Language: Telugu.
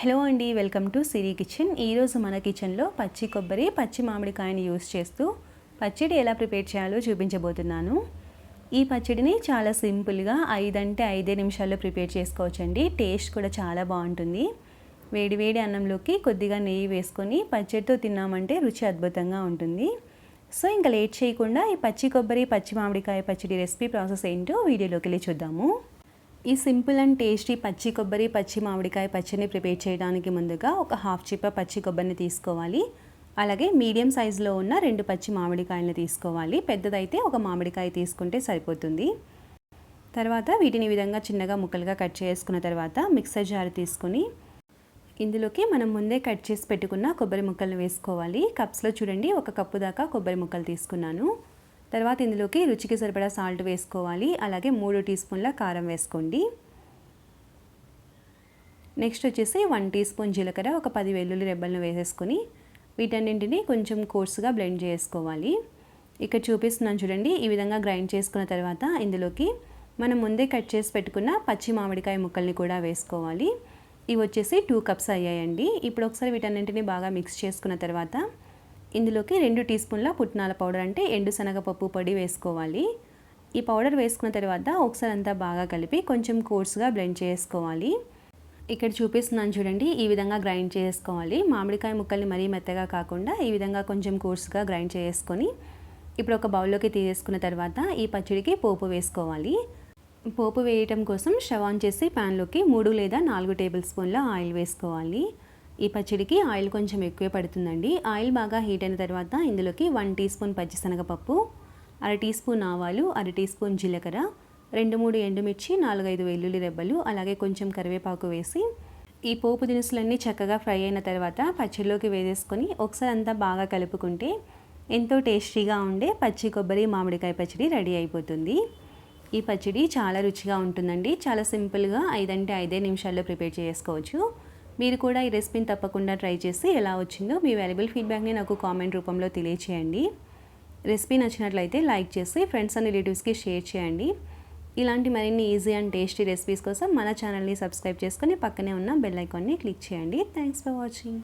హలో అండి, వెల్కమ్ టు సిరి కిచెన్. ఈరోజు మన కిచెన్లో పచ్చి కొబ్బరి, పచ్చి మామిడికాయని యూస్ చేస్తూ పచ్చడి ఎలా ప్రిపేర్ చేయాలో చూపించబోతున్నాను. ఈ పచ్చడిని చాలా సింపుల్గా 5 నిమిషాల్లో ప్రిపేర్ చేసుకోవచ్చండి. టేస్ట్ కూడా చాలా బాగుంటుంది. వేడివేడి అన్నంలోకి కొద్దిగా నెయ్యి వేసుకొని పచ్చడితో తిన్నామంటే రుచి అద్భుతంగా ఉంటుంది. సో ఇంకా లేట్ చేయకుండా ఈ పచ్చి కొబ్బరి, పచ్చి మామిడికాయ పచ్చడి రెసిపీ ప్రాసెస్ ఏంటో వీడియోలోకి వెళ్ళి చూద్దాము. ఈ సింపుల్ అండ్ టేస్టీ పచ్చి కొబ్బరి, పచ్చి మామిడికాయ పచ్చడిని ప్రిపేర్ చేయడానికి ముందుగా ఒక హాఫ్ చిప్ప పచ్చి కొబ్బరిని తీసుకోవాలి. అలాగే మీడియం సైజులో ఉన్న 2 పచ్చి మామిడికాయలను తీసుకోవాలి. పెద్దదైతే ఒక మామిడికాయ తీసుకుంటే సరిపోతుంది. తర్వాత వీటిని ఈ విధంగా చిన్నగా ముక్కలుగా కట్ చేసుకున్న తర్వాత మిక్సర్ జార్ తీసుకొని ఇందులోకి మనం ముందే కట్ చేసి పెట్టుకున్న కొబ్బరి ముక్కలను వేసుకోవాలి. కప్స్లో చూడండి, 1 కప్పు దాకా కొబ్బరి ముక్కలు తీసుకున్నాను. తర్వాత ఇందులోకి రుచికి సరిపడా సాల్ట్ వేసుకోవాలి. అలాగే 3 టీ స్పూన్ల కారం వేసుకోండి. నెక్స్ట్ వచ్చేసి 1 టీ స్పూన్ జీలకర్ర, ఒక 10 వెల్లుల్లి రెబ్బలను వేసేసుకొని వీటన్నింటినీ కొంచెం కోర్సుగా బ్లెండ్ చేసుకోవాలి. ఇక్కడ చూపిస్తున్నాను చూడండి, ఈ విధంగా గ్రైండ్ చేసుకున్న తర్వాత ఇందులోకి మనం ముందే కట్ చేసి పెట్టుకున్న పచ్చి మామిడికాయ ముక్కల్ని కూడా వేసుకోవాలి. ఇవి వచ్చేసి 2 కప్స్ అయ్యాయండి. ఇప్పుడు ఒకసారి వీటన్నింటినీ బాగా మిక్స్ చేసుకున్న తర్వాత ఇందులోకి 2 టీ స్పూన్ల పుట్నాల పౌడర్ అంటే ఎండు శనగపప్పు పొడి వేసుకోవాలి. ఈ పౌడర్ వేసుకున్న తర్వాత ఒకసారి అంతా బాగా కలిపి కొంచెం కోర్సుగా బ్లెండ్ చేసుకోవాలి. ఇక్కడ చూపిస్తున్నాను చూడండి, ఈ విధంగా గ్రైండ్ చేసుకోవాలి. మామిడికాయ ముక్కల్ని మరీ మెత్తగా కాకుండా ఈ విధంగా కొంచెం కోర్సుగా గ్రైండ్ చేసుకొని ఇప్పుడు ఒక బౌల్లోకి తీసేసుకున్న తర్వాత ఈ పచ్చడికి పోపు వేసుకోవాలి. పోపు వేయటం కోసం స్టవ్ ఆన్ చేసి ప్యాన్లోకి 3 లేదా 4 టేబుల్ స్పూన్ల ఆయిల్ వేసుకోవాలి. ఈ పచ్చడికి ఆయిల్ కొంచెం ఎక్కువే పడుతుందండి. ఆయిల్ బాగా హీట్ అయిన తర్వాత ఇందులోకి 1 టీ స్పూన్ పచ్చిశనగపప్పు, 1/2 టీ స్పూన్ ఆవాలు, 1/2 టీ స్పూన్ జీలకర్ర, 2-3 ఎండుమిర్చి, 4-5 వెల్లుల్లి రెబ్బలు, అలాగే కొంచెం కరివేపాకు వేసి ఈ పోపు దినుసులన్నీ చక్కగా ఫ్రై అయిన తర్వాత పచ్చడిలోకి వేసేసుకొని ఒకసారి అంతా బాగా కలుపుకుంటే ఎంతో టేస్టీగా ఉండే పచ్చి కొబ్బరి మామిడికాయ పచ్చడి రెడీ అయిపోతుంది. ఈ పచ్చడి చాలా రుచిగా ఉంటుందండి. చాలా సింపుల్గా 5 నిమిషాల్లో ప్రిపేర్ చేసుకోవచ్చు. మీరు కూడా ఈ రెసిపీని తప్పకుండా ట్రై చేసి ఎలా వచ్చిందో మీ వాల్యుబుల్ ఫీడ్బ్యాక్ని నాకు కామెంట్ రూపంలో తెలియచేయండి. రెసిపీ నచ్చినట్లయితే లైక్ చేసి ఫ్రెండ్స్ అండ్ రిలేటివ్స్కి షేర్ చేయండి. ఇలాంటి మరిన్ని ఈజీ అండ్ టేస్టీ రెసిపీస్ కోసం మన ఛానల్ని సబ్స్క్రైబ్ చేసుకొని పక్కనే ఉన్న బెల్ ఐకాన్ని క్లిక్ చేయండి. Thanks for watching.